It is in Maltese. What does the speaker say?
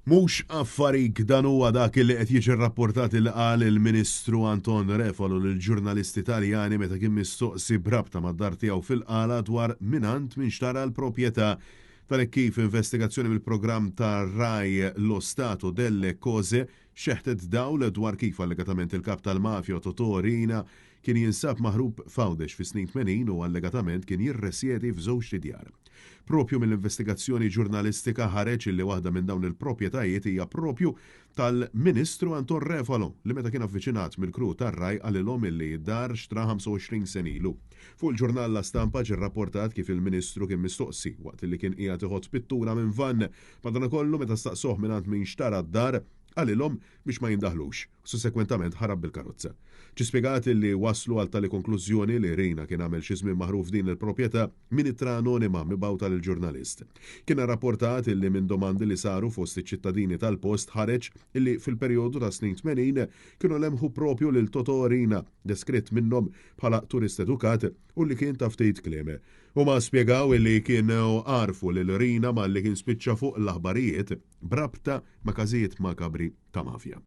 Mhux affarik dan huwa dak li qed jiġi rrapportat li qal il-Ministru Anton Refalo lill-ġurnalisti Taljani meta kien mistoqsi brabta mad-dar tiegħu fil-qala dwar minant min xtara l-proprjetà tal kif investigazzjoni mill-programm ta' Rai lo Stato delle Cose xeħtet dawl dwar kif allegatament il-kap tal-mafja Totò Riina kien jinsab maħrub f'Għawdex fi snin 80 u allegatament kien jirresjedi f'żewġ djar. Propju mill-investigazzjoni ġurnalistika ħareġ li waħda minn dawn il-proprjetajiet hija propju tal-Ministru Anton Refalo li meta kien avviċinat mill-kru tar-Raj għalilhom illi id-dar xtra 25 sen ilu. Fuq il-ġurnal La Stampa ġie rrapportat kif il-Ministru kien mistoqsi waqt li kien qiegħed iħodd pittura minn vann madankollu meta staqsuh mingħand min xtara d-dar għalilhom biex ma jindaħlux, sussekwentament ħarab bil-karozza. Ġi spjegat li waslu għal tali konklużjoni li Riina kien għamel xi żmien maħruf din il-proprjetà minn ittra anonima mibgħuta lill-ġurnalist. Kien rrapportat illi minn domandi li saru fost iċ-ċittadini tal-post ħareġ illi fil-perjodu ta' snin 80 kienu lemħu propju lil Totò Riina, deskritt minnhom bħala turist edukat u li kien ta' ftit kliem. Huma spjegaw illi kienu għarfu lil Riina malli kien spiċċa fuq l-aħbarijiet brabta ma' każijiet makabri ta' mafja.